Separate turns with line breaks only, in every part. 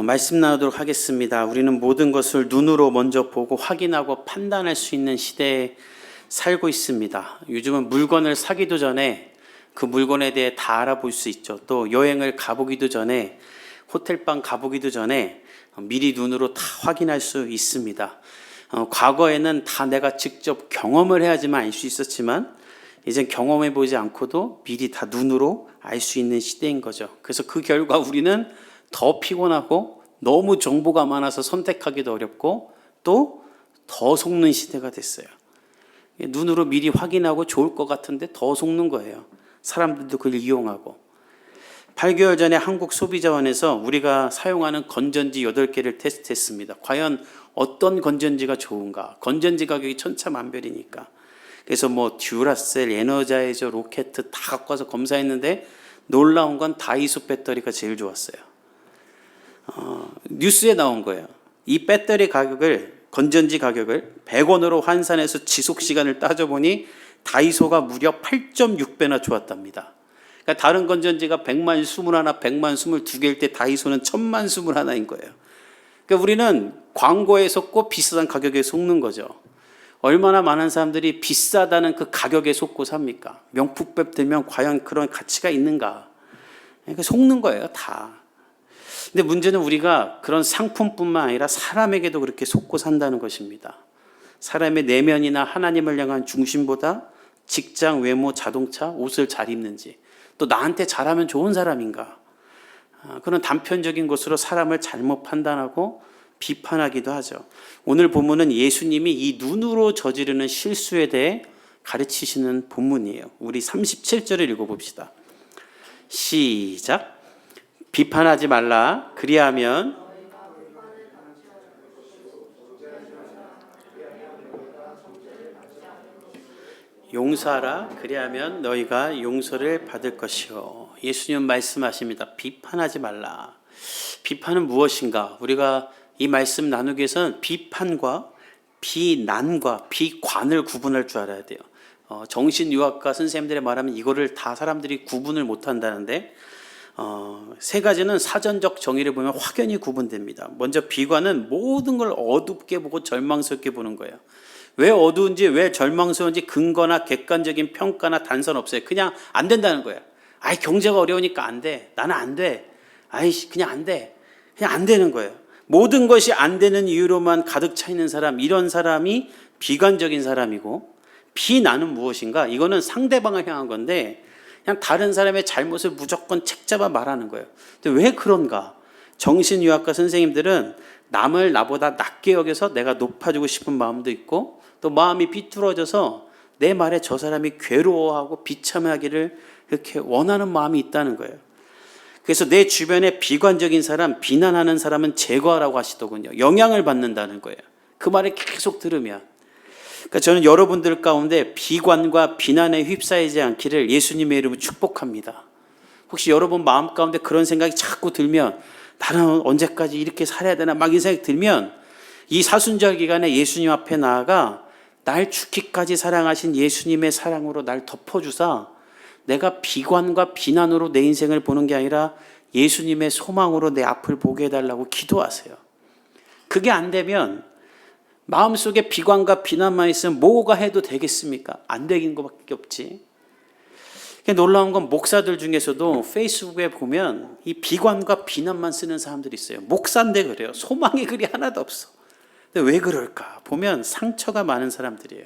말씀 나누도록 하겠습니다. 우리는 모든 것을 눈으로 먼저 보고 확인하고 판단할 수 있는 시대에 살고 있습니다. 요즘은 물건을 사기도 전에 그 물건에 대해 다 알아볼 수 있죠. 또 여행을 가보기도 전에, 호텔방 가보기도 전에 미리 눈으로 다 확인할 수 있습니다. 과거에는 다 내가 직접 경험을 해야지만 알 수 있었지만 이젠 경험해 보지 않고도 미리 다 눈으로 알 수 있는 시대인 거죠. 그래서 그 결과 우리는 더 피곤하고 너무 정보가 많아서 선택하기도 어렵고 또 더 속는 시대가 됐어요. 눈으로 미리 확인하고 좋을 것 같은데 더 속는 거예요. 사람들도 그걸 이용하고. 8개월 전에 한국소비자원에서 우리가 사용하는 건전지 8개를 테스트했습니다. 과연 어떤 건전지가 좋은가? 건전지 가격이 천차만별이니까. 그래서 듀라셀, 에너자이저, 로켓 다 갖고 와서 검사했는데 놀라운 건 다이소 배터리가 제일 좋았어요. 뉴스에 나온 거예요. 이 배터리 가격을, 건전지 가격을 100원으로 환산해서 지속시간을 따져보니 다이소가 무려 8.6배나 좋았답니다. 그러니까 다른 건전지가 100만 21, 100만 22개일 때 다이소는 1000만 21인 거예요. 그러니까 우리는 광고에 속고 비싼 가격에 속는 거죠. 얼마나 많은 사람들이 비싸다는 그 가격에 속고 삽니까? 명품백 들면 과연 그런 가치가 있는가? 그러니까 속는 거예요, 다. 근데 문제는 우리가 그런 상품뿐만 아니라 사람에게도 그렇게 속고 산다는 것입니다. 사람의 내면이나 하나님을 향한 중심보다 직장, 외모, 자동차, 옷을 잘 입는지, 또 나한테 잘하면 좋은 사람인가, 그런 단편적인 것으로 사람을 잘못 판단하고 비판하기도 하죠. 오늘 본문은 예수님이 이 눈으로 저지르는 실수에 대해 가르치시는 본문이에요. 우리 37절을 읽어봅시다. 시작. 비판하지 말라. 그리하면 용서하라. 그리하면 너희가 용서를 받을 것이요. 예수님 말씀하십니다. 비판하지 말라. 비판은 무엇인가? 우리가 이 말씀 나누기 위해서는 비판과 비난과 비관을 구분할 줄 알아야 돼요. 정신유학과 선생님들의 말하면 이거를 다 사람들이 구분을 못한다는데, 세 가지는 사전적 정의를 보면 확연히 구분됩니다. 먼저 비관은 모든 걸 어둡게 보고 절망스럽게 보는 거예요. 왜 어두운지, 왜 절망스러운지 근거나 객관적인 평가나 단서는 없어요. 그냥 안 된다는 거예요. 경제가 어려우니까 안 돼. 나는 안 돼. 그냥 안 돼. 그냥 안 되는 거예요. 모든 것이 안 되는 이유로만 가득 차 있는 사람, 이런 사람이 비관적인 사람이고, 비난은 무엇인가? 이거는 상대방을 향한 건데 그냥 다른 사람의 잘못을 무조건 책잡아 말하는 거예요. 근데 왜 그런가? 정신유학과 선생님들은 남을 나보다 낮게 여겨서 내가 높아지고 싶은 마음도 있고, 또 마음이 비뚤어져서 내 말에 저 사람이 괴로워하고 비참하기를 그렇게 원하는 마음이 있다는 거예요. 그래서 내 주변에 비관적인 사람, 비난하는 사람은 제거하라고 하시더군요. 영향을 받는다는 거예요. 그 말을 계속 들으면. 그러니까 저는 여러분들 가운데 비관과 비난에 휩싸이지 않기를 예수님의 이름으로 축복합니다. 혹시 여러분 마음 가운데 그런 생각이 자꾸 들면, 나는 언제까지 이렇게 살아야 되나 막 이 생각이 들면, 이 사순절 기간에 예수님 앞에 나아가 날 죽기까지 사랑하신 예수님의 사랑으로 날 덮어주사 내가 비관과 비난으로 내 인생을 보는 게 아니라 예수님의 소망으로 내 앞을 보게 해달라고 기도하세요. 그게 안 되면 마음속에 비관과 비난만 있으면 뭐가 해도 되겠습니까? 안 되긴 것밖에 없지. 놀라운 건 목사들 중에서도 페이스북에 보면 이 비관과 비난만 쓰는 사람들이 있어요. 목사인데 그래요. 소망의 글이 하나도 없어. 근데 왜 그럴까? 보면 상처가 많은 사람들이에요.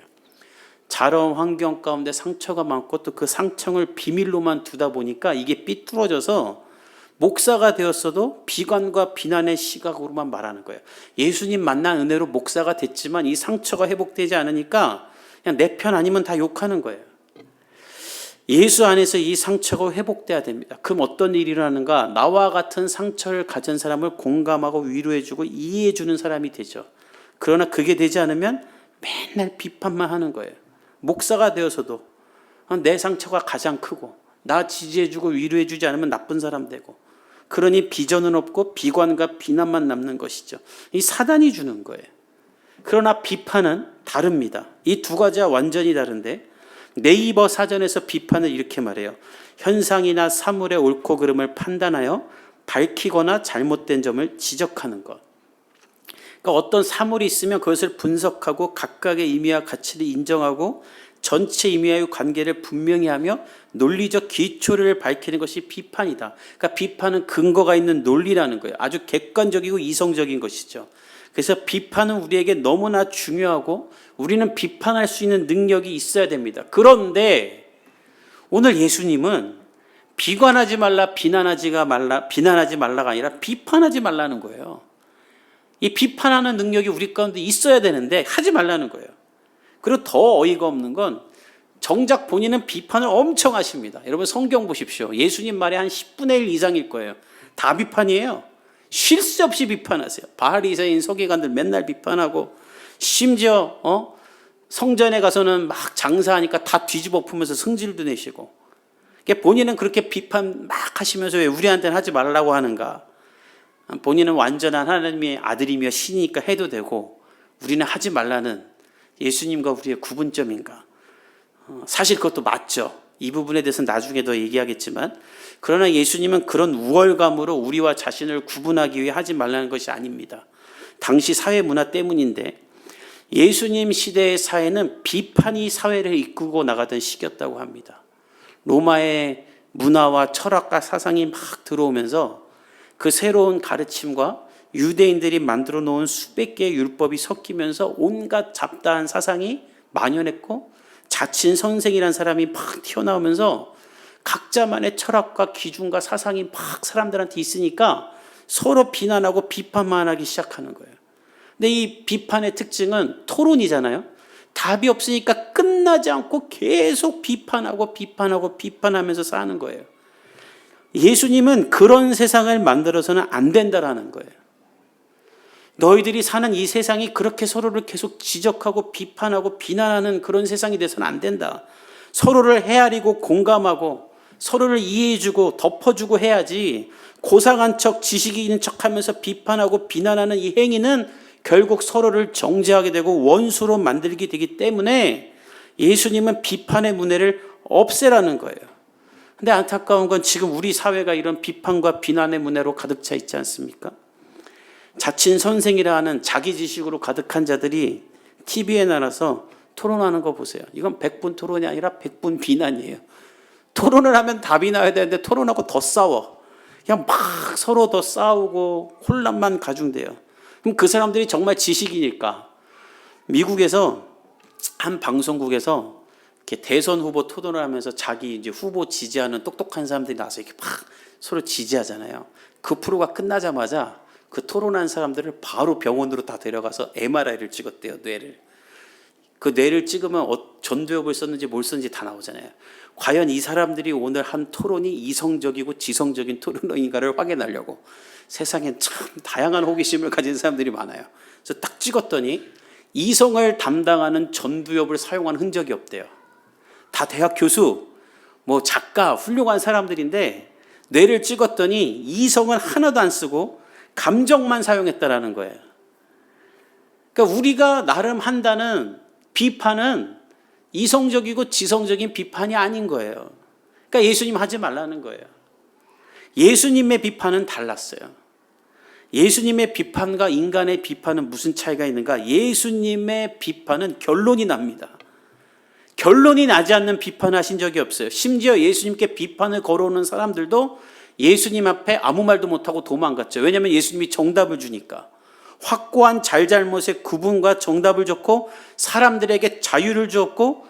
자라온 환경 가운데 상처가 많고 또 그 상처를 비밀로만 두다 보니까 이게 삐뚤어져서 목사가 되었어도 비관과 비난의 시각으로만 말하는 거예요. 예수님 만난 은혜로 목사가 됐지만 이 상처가 회복되지 않으니까 그냥 내 편 아니면 다 욕하는 거예요. 예수 안에서 이 상처가 회복돼야 됩니다. 그럼 어떤 일이 일어나는가? 나와 같은 상처를 가진 사람을 공감하고 위로해주고 이해해주는 사람이 되죠. 그러나 그게 되지 않으면 맨날 비판만 하는 거예요. 목사가 되어서도 내 상처가 가장 크고 나 지지해주고 위로해주지 않으면 나쁜 사람 되고, 그러니 비전은 없고 비관과 비난만 남는 것이죠. 이 사단이 주는 거예요. 그러나 비판은 다릅니다. 이 두 가지와 완전히 다른데, 네이버 사전에서 비판을 이렇게 말해요. 현상이나 사물의 옳고 그름을 판단하여 밝히거나 잘못된 점을 지적하는 것. 그러니까 어떤 사물이 있으면 그것을 분석하고 각각의 의미와 가치를 인정하고 전체 의미와의 관계를 분명히 하며 논리적 기초를 밝히는 것이 비판이다. 그러니까 비판은 근거가 있는 논리라는 거예요. 아주 객관적이고 이성적인 것이죠. 그래서 비판은 우리에게 너무나 중요하고 우리는 비판할 수 있는 능력이 있어야 됩니다. 그런데 오늘 예수님은 비관하지 말라, 비난하지 말라가 아니라 비판하지 말라는 거예요. 이 비판하는 능력이 우리 가운데 있어야 되는데 하지 말라는 거예요. 그리고 더 어이가 없는 건 정작 본인은 비판을 엄청 하십니다. 여러분 성경 보십시오. 예수님 말의 한 10분의 1 이상일 거예요. 다 비판이에요. 쉴 새 없이 비판하세요. 바리새인 서기관들 맨날 비판하고 심지어 성전에 가서는 막 장사하니까 다 뒤집어 엎으면서 승질도 내시고 본인은 그렇게 비판 막 하시면서 왜 우리한테는 하지 말라고 하는가. 본인은 완전한 하나님의 아들이며 신이니까 해도 되고 우리는 하지 말라는 예수님과 우리의 구분점인가. 사실 그것도 맞죠. 이 부분에 대해서는 나중에 더 얘기하겠지만 그러나 예수님은 그런 우월감으로 우리와 자신을 구분하기 위해 하지 말라는 것이 아닙니다. 당시 사회 문화 때문인데 예수님 시대의 사회는 비판이 사회를 이끌고 나가던 시기였다고 합니다. 로마의 문화와 철학과 사상이 막 들어오면서 그 새로운 가르침과 유대인들이 만들어 놓은 수백 개의 율법이 섞이면서 온갖 잡다한 사상이 만연했고 자친 선생이라는 사람이 막 튀어나오면서 각자만의 철학과 기준과 사상이 막 사람들한테 있으니까 서로 비난하고 비판만 하기 시작하는 거예요. 근데 이 비판의 특징은 토론이잖아요. 답이 없으니까 끝나지 않고 계속 비판하고 비판하면서 사는 거예요. 예수님은 그런 세상을 만들어서는 안 된다라는 거예요. 너희들이 사는 이 세상이 그렇게 서로를 계속 지적하고 비판하고 비난하는 그런 세상이 돼서는 안 된다. 서로를 헤아리고 공감하고 서로를 이해해주고 덮어주고 해야지 고상한 척 지식이 있는 척하면서 비판하고 비난하는 이 행위는 결국 서로를 정죄하게 되고 원수로 만들게 되기 때문에 예수님은 비판의 문화를 없애라는 거예요. 근데 안타까운 건 지금 우리 사회가 이런 비판과 비난의 문화로 가득 차 있지 않습니까? 자친 선생이라 하는 자기 지식으로 가득한 자들이 TV에 나와서 토론하는 거 보세요. 이건 100분 토론이 아니라 100분 비난이에요. 토론을 하면 답이 나야 되는데 토론하고 더 싸워. 그냥 막 서로 더 싸우고 혼란만 가중돼요. 그럼 그 사람들이 정말 지식이니까 미국에서 한 방송국에서 이렇게 대선 후보 토론을 하면서 자기 이제 후보 지지하는 똑똑한 사람들이 나와서 이렇게 막 서로 지지하잖아요. 그 프로가 끝나자마자 그 토론한 사람들을 바로 병원으로 다 데려가서 MRI를 찍었대요, 뇌를. 그 뇌를 찍으면 전두엽을 썼는지 뭘 썼는지 다 나오잖아요. 과연 이 사람들이 오늘 한 토론이 이성적이고 지성적인 토론인가를 확인하려고 세상엔 참 다양한 호기심을 가진 사람들이 많아요. 그래서 딱 찍었더니 이성을 담당하는 전두엽을 사용한 흔적이 없대요. 다 대학 교수, 뭐 작가, 훌륭한 사람들인데 뇌를 찍었더니 이성은 하나도 안 쓰고 감정만 사용했다라는 거예요. 그러니까 우리가 나름 한다는 비판은 이성적이고 지성적인 비판이 아닌 거예요. 그러니까 예수님 하지 말라는 거예요. 예수님의 비판은 달랐어요. 예수님의 비판과 인간의 비판은 무슨 차이가 있는가? 예수님의 비판은 결론이 납니다. 결론이 나지 않는 비판을 하신 적이 없어요. 심지어 예수님께 비판을 걸어오는 사람들도 예수님 앞에 아무 말도 못하고 도망갔죠. 왜냐하면 예수님이 정답을 주니까. 확고한 잘잘못의 구분과 정답을 줬고 사람들에게 자유를 주었고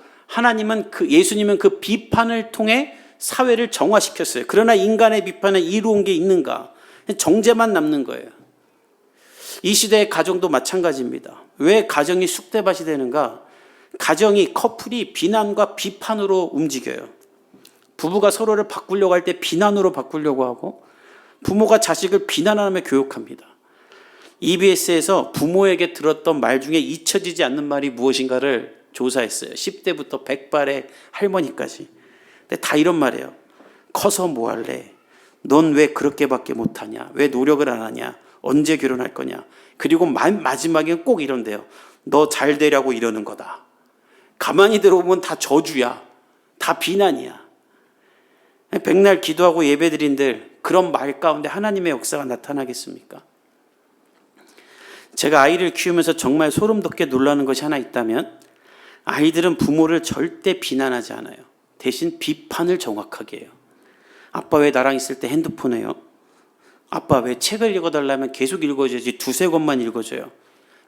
예수님은 그 비판을 통해 사회를 정화시켰어요. 그러나 인간의 비판은 이루은 게 있는가? 정죄만 남는 거예요. 이 시대의 가정도 마찬가지입니다. 왜 가정이 쑥대밭이 되는가? 커플이 비난과 비판으로 움직여요. 부부가 서로를 바꾸려고 할 때 비난으로 바꾸려고 하고 부모가 자식을 비난하며 교육합니다. EBS에서 부모에게 들었던 말 중에 잊혀지지 않는 말이 무엇인가를 조사했어요. 10대부터 100발의 할머니까지. 근데 다 이런 말이에요. 커서 뭐 할래? 넌 왜 그렇게밖에 못하냐? 왜 노력을 안 하냐? 언제 결혼할 거냐? 그리고 마지막엔 꼭 이런데요. 너 잘 되려고 이러는 거다. 가만히 들어보면 다 저주야. 다 비난이야. 백날 기도하고 예배드린들 그런 말 가운데 하나님의 역사가 나타나겠습니까? 제가 아이를 키우면서 정말 소름 돋게 놀라는 것이 하나 있다면 아이들은 부모를 절대 비난하지 않아요. 대신 비판을 정확하게 해요. 아빠 왜 나랑 있을 때 핸드폰 해요? 아빠 왜 책을 읽어달라면 계속 읽어줘야지 두세 권만 읽어줘요.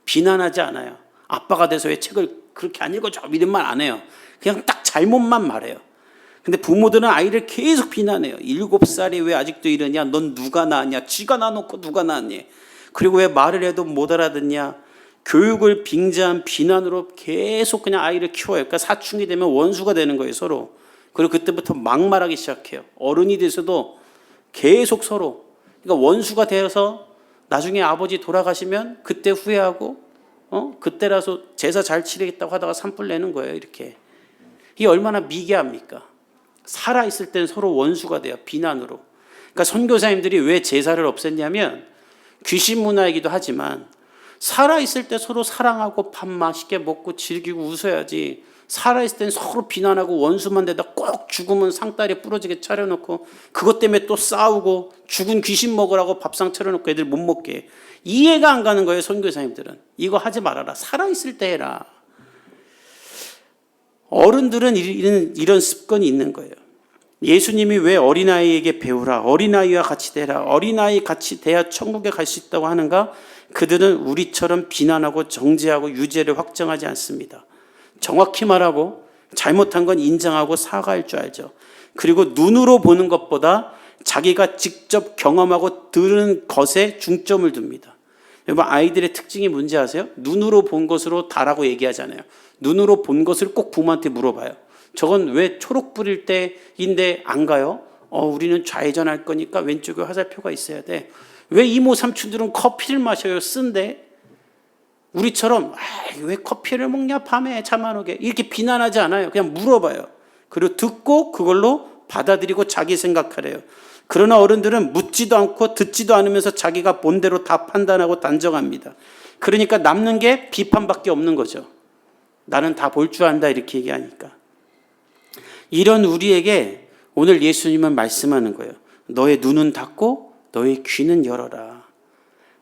비난하지 않아요. 아빠가 돼서 왜 책을 그렇게 안 읽어줘? 이런 말 안 해요. 그냥 딱 잘못만 말해요. 근데 부모들은 아이를 계속 비난해요. 7살이 왜 아직도 이러냐? 넌 누가 낳았냐? 쥐가 낳아놓고 누가 낳았니? 그리고 왜 말을 해도 못 알아듣냐? 교육을 빙자한 비난으로 계속 그냥 아이를 키워요. 그러니까 사춘기 되면 원수가 되는 거예요, 서로. 그리고 그때부터 막말하기 시작해요. 어른이 돼서도 계속 서로. 그러니까 원수가 되어서 나중에 아버지 돌아가시면 그때 후회하고, 그때라서 제사 잘 치르겠다고 하다가 산불 내는 거예요, 이렇게. 이게 얼마나 미개합니까? 살아있을 땐 서로 원수가 돼요, 비난으로. 그러니까 선교사님들이 왜 제사를 없앴냐면 귀신 문화이기도 하지만 살아있을 때 서로 사랑하고 밥 맛있게 먹고 즐기고 웃어야지, 살아있을 땐 서로 비난하고 원수만 되다 꼭 죽으면 상다리 부러지게 차려놓고 그것 때문에 또 싸우고 죽은 귀신 먹으라고 밥상 차려놓고 애들 못 먹게 해. 이해가 안 가는 거예요, 선교사님들은. 이거 하지 말아라. 살아있을 때 해라. 어른들은 이런 습관이 있는 거예요. 예수님이 왜 어린아이에게 배우라, 어린아이와 같이 대라, 어린아이 같이 대야 천국에 갈 수 있다고 하는가? 그들은 우리처럼 비난하고 정죄하고 유죄를 확정하지 않습니다. 정확히 말하고 잘못한 건 인정하고 사과할 줄 알죠. 그리고 눈으로 보는 것보다 자기가 직접 경험하고 들은 것에 중점을 둡니다. 여러분, 아이들의 특징이 뭔지 아세요? 눈으로 본 것으로 다라고 얘기하잖아요. 눈으로 본 것을 꼭 부모한테 물어봐요. 저건 왜 초록 불일 때인데 안 가요? 우리는 좌회전할 거니까 왼쪽에 화살표가 있어야 돼. 왜 이모 삼촌들은 커피를 마셔요? 쓴데. 우리처럼 왜 커피를 먹냐 밤에 잠 안 오게 이렇게 비난하지 않아요. 그냥 물어봐요. 그리고 듣고 그걸로 받아들이고 자기 생각하래요. 그러나 어른들은 묻지도 않고 듣지도 않으면서 자기가 본 대로 다 판단하고 단정합니다. 그러니까 남는 게 비판밖에 없는 거죠. 나는 다 볼 줄 안다 이렇게 얘기하니까. 이런 우리에게 오늘 예수님은 말씀하는 거예요. 너의 눈은 닫고 너의 귀는 열어라.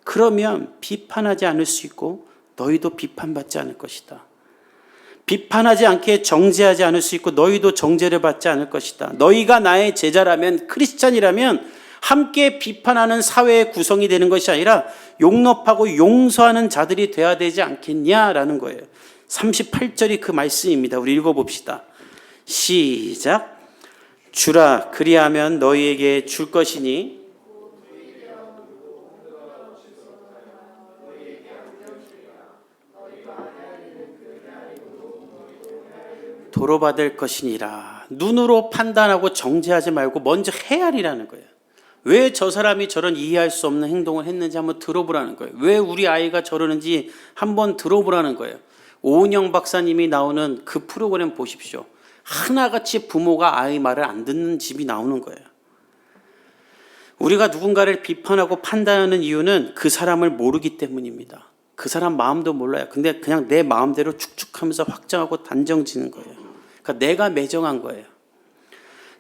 그러면 비판하지 않을 수 있고 너희도 비판받지 않을 것이다. 비판하지 않게 정죄하지 않을 수 있고 너희도 정죄를 받지 않을 것이다. 너희가 나의 제자라면, 크리스찬이라면 함께 비판하는 사회의 구성이 되는 것이 아니라 용납하고 용서하는 자들이 돼야 되지 않겠냐라는 거예요. 38절이 그 말씀입니다. 우리 읽어봅시다. 시작. 주라, 그리하면 너희에게 줄 것이니 도로 받을 것이니라. 눈으로 판단하고 정죄하지 말고 먼저 헤아리라는 거예요. 왜 저 사람이 저런 이해할 수 없는 행동을 했는지 한번 들어보라는 거예요. 왜 우리 아이가 저러는지 한번 들어보라는 거예요. 오은영 박사님이 나오는 그 프로그램 보십시오. 하나같이 부모가 아이 말을 안 듣는 집이 나오는 거예요. 우리가 누군가를 비판하고 판단하는 이유는 그 사람을 모르기 때문입니다. 그 사람 마음도 몰라요. 근데 그냥 내 마음대로 축축하면서 확정하고 단정 지는 거예요. 그러니까 내가 매정한 거예요.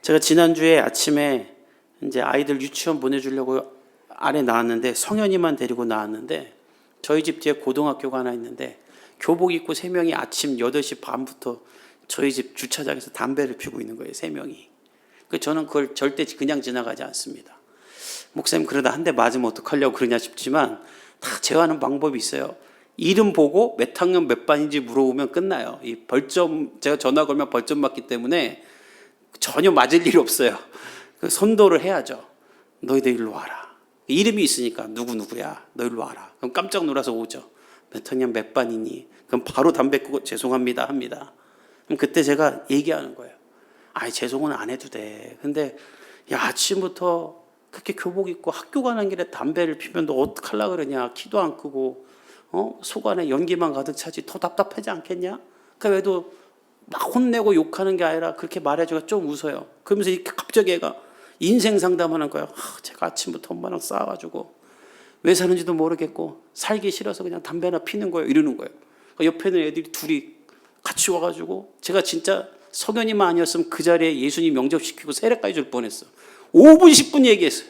제가 지난주에 아침에 이제 아이들 유치원 보내주려고 아래 나왔는데, 성현이만 데리고 나왔는데, 저희 집 뒤에 고등학교가 하나 있는데 교복 입고 3명이 아침 8시 반부터 저희 집 주차장에서 담배를 피우고 있는 거예요. 3명이. 저는 그걸 절대 그냥 지나가지 않습니다. 목사님 그러다 한 대 맞으면 어떡하려고 그러냐 싶지만 다 제어하는 방법이 있어요. 이름 보고 몇 학년 몇 반인지 물어보면 끝나요. 이 벌점, 제가 전화 걸면 벌점 맞기 때문에 전혀 맞을 일 없어요. 선도를 해야죠. 너희들 일로 와라. 이름이 있으니까 누구누구야. 너 일로 와라. 그럼 깜짝 놀라서 오죠. 몇 학년 몇 반이니? 그럼 바로 담배 끄고 죄송합니다 합니다. 그럼 그때 제가 얘기하는 거예요. 아이 죄송은 안 해도 돼. 근데 야 아침부터 그렇게 교복 입고 학교 가는 길에 담배를 피면 너 어떡하려고 그러냐. 키도 안 크고 속 안에 연기만 가득 차지. 더 답답하지 않겠냐? 그러니까 왜도 막 혼내고 욕하는 게 아니라 그렇게 말해주가 좀 웃어요. 그러면서 이렇게 갑자기 애가 인생 상담하는 거예요. 제가 아침부터 엄마랑 싸워가지고 왜 사는지도 모르겠고 살기 싫어서 그냥 담배나 피는 거예요. 이러는 거예요. 그러니까 옆에 있는 애들이 둘이 같이 와가지고 제가 진짜 석연이만 아니었으면 그 자리에 예수님 영접시키고 세례까지 줄 뻔했어. 5분 10분 얘기했어요.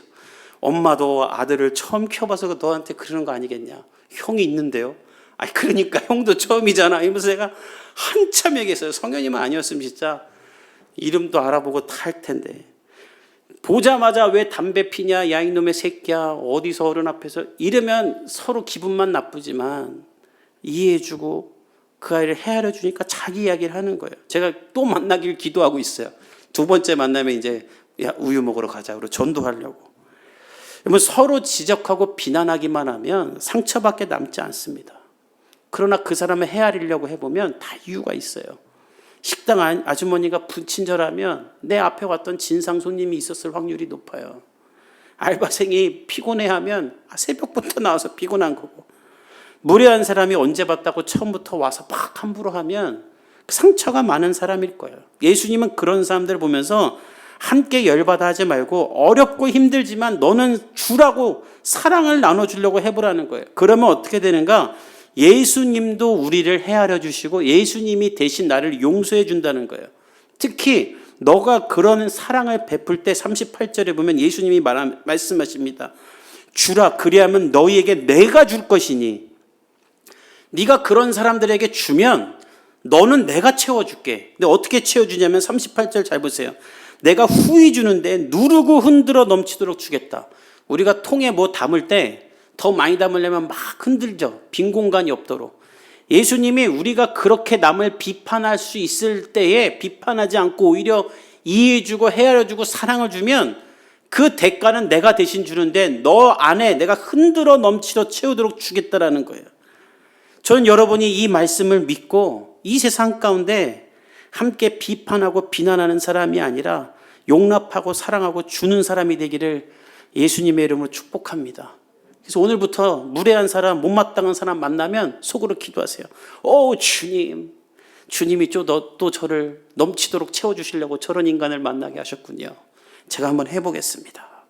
엄마도 아들을 처음 키워봐서 너한테 그러는 거 아니겠냐. 형이 있는데요. 아니 그러니까 형도 처음이잖아. 이러면서 제가 한참 얘기했어요. 성현이만 아니었으면 진짜 이름도 알아보고 탈 텐데. 보자마자 왜 담배 피냐, 야 이놈의 새끼야, 어디서 어른 앞에서 이러면 서로 기분만 나쁘지만 이해해주고 그 아이를 헤아려 주니까 자기 이야기를 하는 거예요. 제가 또 만나길 기도하고 있어요. 두 번째 만나면 이제 야 우유 먹으러 가자 그러고 전도하려고. 서로 지적하고 비난하기만 하면 상처밖에 남지 않습니다. 그러나 그 사람을 헤아리려고 해보면 다 이유가 있어요. 식당 아주머니가 불친절하면 내 앞에 왔던 진상 손님이 있었을 확률이 높아요. 알바생이 피곤해하면 새벽부터 나와서 피곤한 거고, 무례한 사람이 언제 봤다고 처음부터 와서 막 함부로 하면 상처가 많은 사람일 거예요. 예수님은 그런 사람들을 보면서 함께 열받아 하지 말고 어렵고 힘들지만 너는 주라고 사랑을 나눠주려고 해보라는 거예요. 그러면 어떻게 되는가? 예수님도 우리를 헤아려 주시고 예수님이 대신 나를 용서해 준다는 거예요. 특히 너가 그런 사랑을 베풀 때 38절에 보면 예수님이 말씀하십니다. 주라 그리하면 너희에게 내가 줄 것이니, 네가 그런 사람들에게 주면 너는 내가 채워줄게. 근데 어떻게 채워주냐면 38절 잘 보세요. 내가 후히 주는데 누르고 흔들어 넘치도록 주겠다. 우리가 통에 뭐 담을 때 더 많이 담으려면 막 흔들죠. 빈 공간이 없도록. 예수님이 우리가 그렇게 남을 비판할 수 있을 때에 비판하지 않고 오히려 이해해주고 헤아려주고 사랑을 주면 그 대가는 내가 대신 주는데 너 안에 내가 흔들어 넘치도록 채우도록 주겠다라는 거예요. 저는 여러분이 이 말씀을 믿고 이 세상 가운데 함께 비판하고 비난하는 사람이 아니라 용납하고 사랑하고 주는 사람이 되기를 예수님의 이름으로 축복합니다. 그래서 오늘부터 무례한 사람, 못마땅한 사람 만나면 속으로 기도하세요. 오 주님, 주님이 또 저를 넘치도록 채워주시려고 저런 인간을 만나게 하셨군요. 제가 한번 해보겠습니다.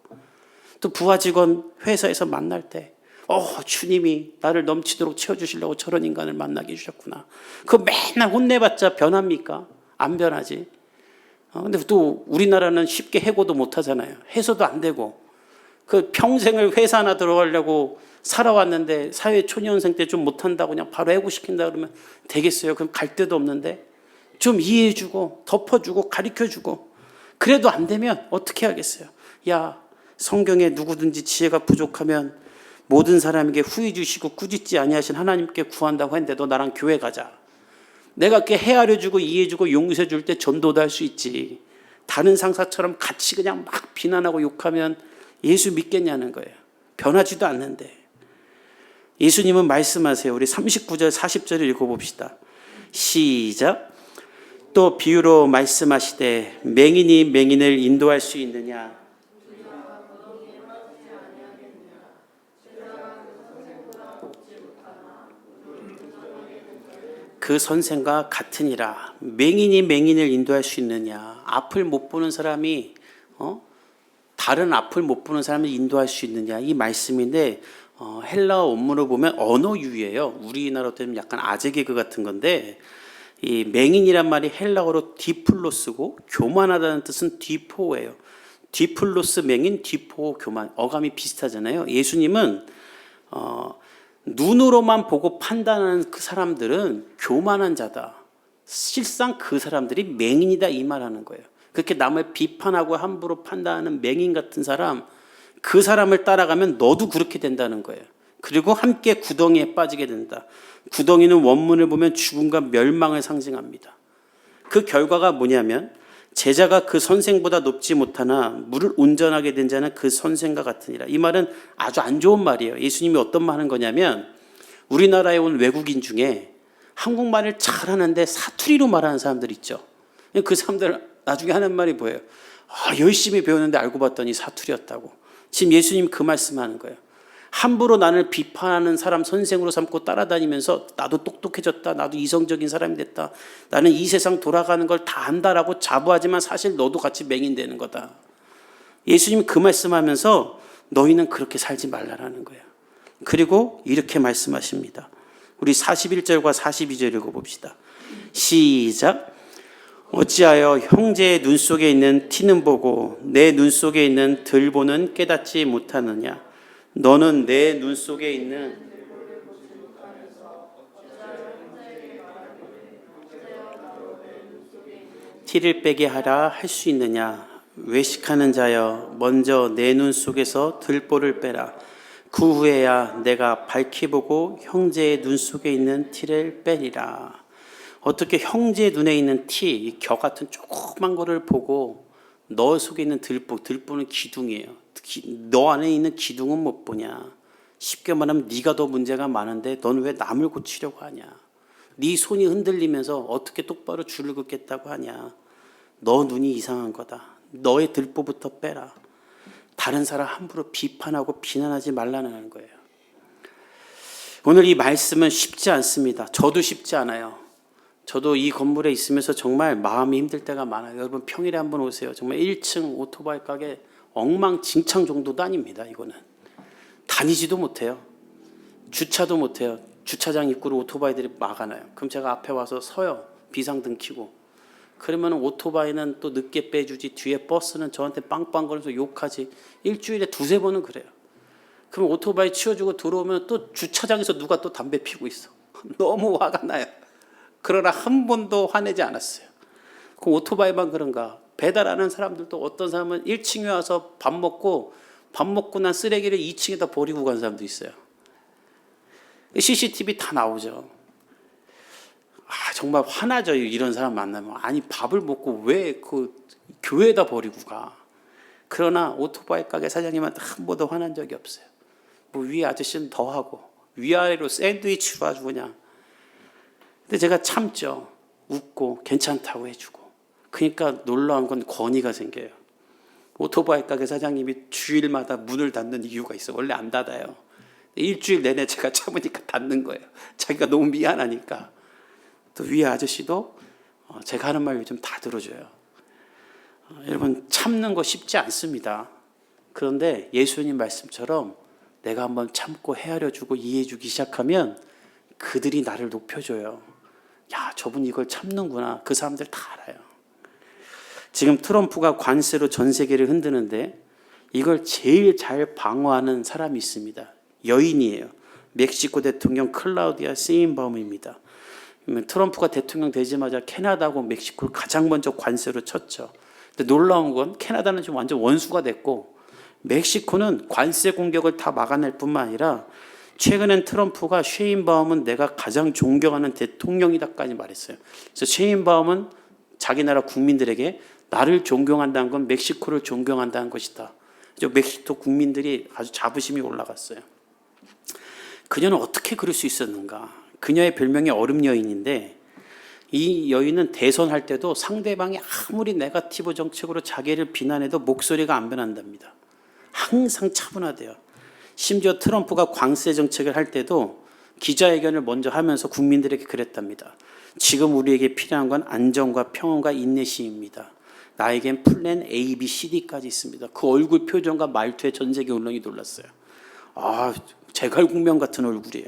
또 부하 직원 회사에서 만날 때 주님이 나를 넘치도록 채워주시려고 저런 인간을 만나게 해주셨구나. 그거 맨날 혼내봤자 변합니까? 안 변하지. 근데 또 우리나라는 쉽게 해고도 못하잖아요. 해소도 안 되고. 그 평생을 회사 하나 들어가려고 살아왔는데 사회 초년생 때 좀 못한다고 그냥 바로 해고시킨다 그러면 되겠어요? 그럼 갈 데도 없는데 좀 이해해주고 덮어주고 가르쳐주고 그래도 안 되면 어떻게 하겠어요? 야 성경에 누구든지 지혜가 부족하면 모든 사람에게 후히 주시고 꾸짖지 아니하신 하나님께 구한다고 했는데 너 나랑 교회 가자. 내가 그렇게 헤아려주고 이해해주고 용서해줄 때 전도도 할 수 있지. 다른 상사처럼 같이 그냥 막 비난하고 욕하면 예수 믿겠냐는 거예요. 변하지도 않는데. 예수님은 말씀하세요. 우리 39절 40절을 읽어봅시다. 시작. 또 비유로 말씀하시되 맹인이 맹인을 인도할 수 있느냐. 그 선생과 같으니라. 맹인이 맹인을 인도할 수 있느냐. 앞을 못 보는 사람이 다른 앞을 못 보는 사람을 인도할 수 있느냐. 이 말씀인데 헬라어 원문을 보면 언어유예요. 우리나라로 되면 약간 아재 개그 같은 건데 이 맹인이란 말이 헬라어로 디플로스고 교만하다는 뜻은 디포예요. 디플로스 맹인, 디포 교만. 어감이 비슷하잖아요. 예수님은 눈으로만 보고 판단하는 그 사람들은 교만한 자다. 실상 그 사람들이 맹인이다 이 말하는 거예요. 그렇게 남을 비판하고 함부로 판단하는 맹인 같은 사람, 그 사람을 따라가면 너도 그렇게 된다는 거예요. 그리고 함께 구덩이에 빠지게 된다. 구덩이는 원문을 보면 죽음과 멸망을 상징합니다. 그 결과가 뭐냐면 제자가 그 선생보다 높지 못하나 물을 운전하게 된 자는 그 선생과 같으니라. 이 말은 아주 안 좋은 말이에요. 예수님이 어떤 말 하는 거냐면 우리나라에 온 외국인 중에 한국말을 잘하는데 사투리로 말하는 사람들 있죠. 그 사람들 나중에 하는 말이 뭐예요? 열심히 배우는데 알고 봤더니 사투리였다고. 지금 예수님 그 말씀하는 거예요. 함부로 나를 비판하는 사람 선생으로 삼고 따라다니면서 나도 똑똑해졌다. 나도 이성적인 사람이 됐다. 나는 이 세상 돌아가는 걸 다 안다라고 자부하지만 사실 너도 같이 맹인되는 거다. 예수님 그 말씀하면서 너희는 그렇게 살지 말라라는 거예요. 그리고 이렇게 말씀하십니다. 우리 41절과 42절 읽어봅시다. 시작. 어찌하여 형제의 눈 속에 있는 티는 보고 내 눈 속에 있는 들보는 깨닫지 못하느냐. 너는 내 눈 속에 있는 티를 빼게 하라 할 수 있느냐. 외식하는 자여 먼저 내 눈 속에서 들보를 빼라. 그 후에야 내가 밝히 보고 형제의 눈 속에 있는 티를 빼리라. 어떻게 형제의 눈에 있는 티, 겨 같은 조그만 거를 보고 너 속에 있는 들보는 기둥이에요. 너 안에 있는 기둥은 못 보냐. 쉽게 말하면 네가 더 문제가 많은데 넌 왜 남을 고치려고 하냐. 네 손이 흔들리면서 어떻게 똑바로 줄을 긋겠다고 하냐. 너 눈이 이상한 거다. 너의 들보부터 빼라. 다른 사람 함부로 비판하고 비난하지 말라는 거예요. 오늘 이 말씀은 쉽지 않습니다. 저도 쉽지 않아요. 저도 이 건물에 있으면서 정말 마음이 힘들 때가 많아요. 여러분 평일에 한번 오세요. 정말 1층 오토바이 가게 엉망진창 정도도 아닙니다. 이거는 다니지도 못해요. 주차도 못해요. 주차장 입구를 오토바이들이 막아놔요. 그럼 제가 앞에 와서 서요. 비상등 켜고. 그러면 오토바이는 또 늦게 빼주지, 뒤에 버스는 저한테 빵빵거려서 욕하지. 일주일에 2-3번은 그래요. 그럼 오토바이 치워주고 들어오면 또 주차장에서 누가 또 담배 피우고 있어. 너무 화가 나요. 그러나 한 번도 화내지 않았어요. 그 오토바이만 그런가. 배달하는 사람들도 어떤 사람은 1층에 와서 밥 먹고 난 쓰레기를 2층에다 버리고 간 사람도 있어요. CCTV 다 나오죠. 정말 화나죠. 이런 사람 만나면. 아니 밥을 먹고 왜 그 교회에다 버리고 가. 그러나 오토바이 가게 사장님한테 한 번도 화난 적이 없어요. 뭐 위에 아저씨는 더 하고 위아래로 샌드위치로 아주 그냥. 근데 제가 참죠. 웃고 괜찮다고 해주고. 그러니까 놀라운 건 권위가 생겨요. 오토바이 가게 사장님이 주일마다 문을 닫는 이유가 있어. 원래 안 닫아요. 일주일 내내 제가 참으니까 닫는 거예요. 자기가 너무 미안하니까. 또 위에 아저씨도 제가 하는 말 요즘 다 들어줘요. 여러분 참는 거 쉽지 않습니다. 그런데 예수님 말씀처럼 내가 한번 참고 헤아려주고 이해해주기 시작하면 그들이 나를 높여줘요. 야, 저분 이걸 참는구나. 그 사람들 다 알아요. 지금 트럼프가 관세로 전 세계를 흔드는데 이걸 제일 잘 방어하는 사람이 있습니다. 여인이에요. 멕시코 대통령 클라우디아 세인바움입니다. 트럼프가 대통령 되자마자 캐나다하고 멕시코를 가장 먼저 관세로 쳤죠. 근데 놀라운 건 캐나다는 지금 완전 원수가 됐고 멕시코는 관세 공격을 다 막아낼 뿐만 아니라 최근엔 트럼프가 셰인바움은 내가 가장 존경하는 대통령이다까지 말했어요. 그래서 셰인바움은 자기 나라 국민들에게 나를 존경한다는 건 멕시코를 존경한다는 것이다. 멕시코 국민들이 아주 자부심이 올라갔어요. 그녀는 어떻게 그럴 수 있었는가? 그녀의 별명이 얼음 여인인데 이 여인은 대선할 때도 상대방이 아무리 네거티브 정책으로 자기를 비난해도 목소리가 안 변한답니다. 항상 차분하대요. 심지어 트럼프가 관세 정책을 할 때도 기자회견을 먼저 하면서 국민들에게 그랬답니다. 지금 우리에게 필요한 건 안정과 평온과 인내심입니다. 나에겐 플랜 A, B, C, D까지 있습니다. 그 얼굴 표정과 말투에 전 세계 언론이 놀랐어요. 제갈공명 같은 얼굴이에요.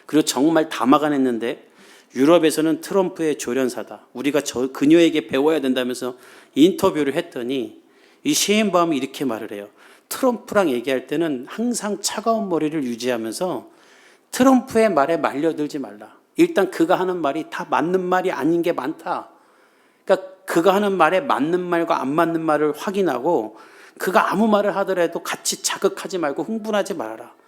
그리고 정말 다 막아냈는데 유럽에서는 트럼프의 조련사다. 우리가 그녀에게 배워야 된다면서 인터뷰를 했더니 이 셰인바움이 이렇게 말을 해요. 트럼프랑 얘기할 때는 항상 차가운 머리를 유지하면서 트럼프의 말에 말려들지 말라. 일단 그가 하는 말이 다 맞는 말이 아닌 게 많다. 그러니까 그가 하는 말에 맞는 말과 안 맞는 말을 확인하고 그가 아무 말을 하더라도 같이 자극하지 말고 흥분하지 말아라.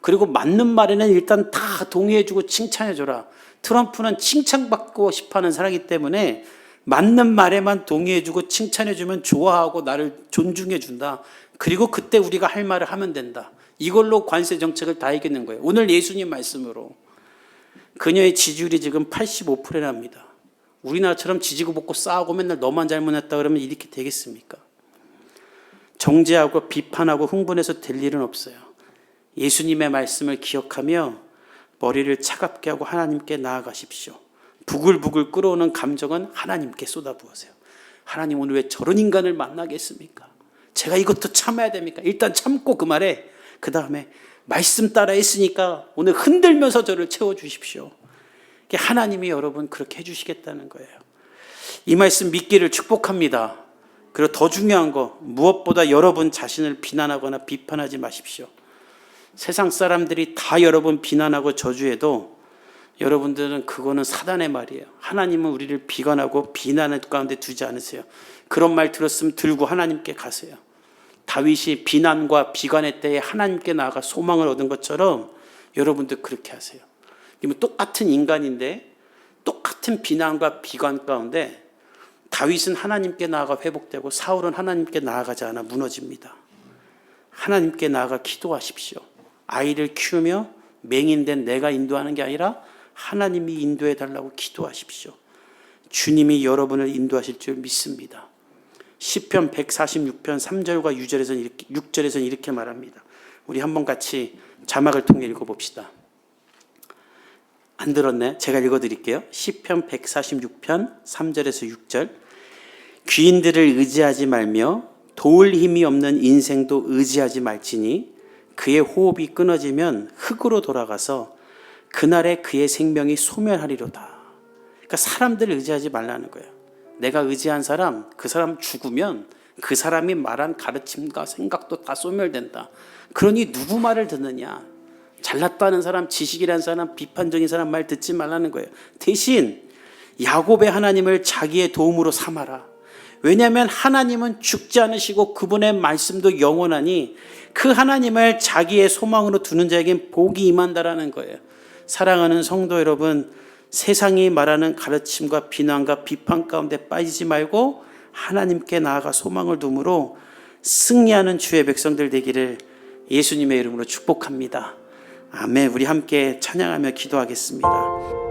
그리고 맞는 말에는 일단 다 동의해주고 칭찬해줘라. 트럼프는 칭찬받고 싶어하는 사람이기 때문에 맞는 말에만 동의해주고 칭찬해주면 좋아하고 나를 존중해준다. 그리고 그때 우리가 할 말을 하면 된다. 이걸로 관세 정책을 다 이기는 거예요. 오늘 예수님 말씀으로. 그녀의 지지율이 지금 85%랍니다. 우리나라처럼 지지고 볶고 싸우고 맨날 너만 잘못했다 그러면 이렇게 되겠습니까? 정죄하고 비판하고 흥분해서 될 일은 없어요. 예수님의 말씀을 기억하며 머리를 차갑게 하고 하나님께 나아가십시오. 부글부글 끓어오는 감정은 하나님께 쏟아부으세요. 하나님 오늘 왜 저런 인간을 만나겠습니까? 제가 이것도 참아야 됩니까? 일단 참고 그 말에 그 다음에 말씀 따라 했으니까 오늘 흔들면서 저를 채워주십시오. 하나님이 여러분 그렇게 해주시겠다는 거예요. 이 말씀 믿기를 축복합니다. 그리고 더 중요한 거, 무엇보다 여러분 자신을 비난하거나 비판하지 마십시오. 세상 사람들이 다 여러분 비난하고 저주해도 여러분들은 그거는 사단의 말이에요. 하나님은 우리를 비관하고 비난의 가운데 두지 않으세요. 그런 말 들었으면 들고 하나님께 가세요. 다윗이 비난과 비관의 때에 하나님께 나아가 소망을 얻은 것처럼 여러분들 그렇게 하세요. 똑같은 인간인데 똑같은 비난과 비관 가운데 다윗은 하나님께 나아가 회복되고 사울은 하나님께 나아가지 않아 무너집니다. 하나님께 나아가 기도하십시오. 아이를 키우며 맹인된 내가 인도하는 게 아니라 하나님이 인도해 달라고 기도하십시오. 주님이 여러분을 인도하실 줄 믿습니다. 시편 146편 3절과 6절에서는 이렇게 말합니다. 우리 한번 같이 자막을 통해 읽어봅시다. 안 들었네? 제가 읽어드릴게요. 시편 146편 3절에서 6절. 귀인들을 의지하지 말며 도울 힘이 없는 인생도 의지하지 말지니 그의 호흡이 끊어지면 흙으로 돌아가서 그날에 그의 생명이 소멸하리로다. 그러니까 사람들을 의지하지 말라는 거예요. 내가 의지한 사람, 그 사람 죽으면 그 사람이 말한 가르침과 생각도 다 소멸된다. 그러니 누구 말을 듣느냐? 잘났다는 사람, 지식이라는 사람, 비판적인 사람 말 듣지 말라는 거예요. 대신 야곱의 하나님을 자기의 도움으로 삼아라. 왜냐하면 하나님은 죽지 않으시고 그분의 말씀도 영원하니 그 하나님을 자기의 소망으로 두는 자에겐 복이 임한다라는 거예요. 사랑하는 성도 여러분, 세상이 말하는 가르침과 비난과 비판 가운데 빠지지 말고 하나님께 나아가 소망을 둠으로 승리하는 주의 백성들 되기를 예수님의 이름으로 축복합니다. 아멘. 우리 함께 찬양하며 기도하겠습니다.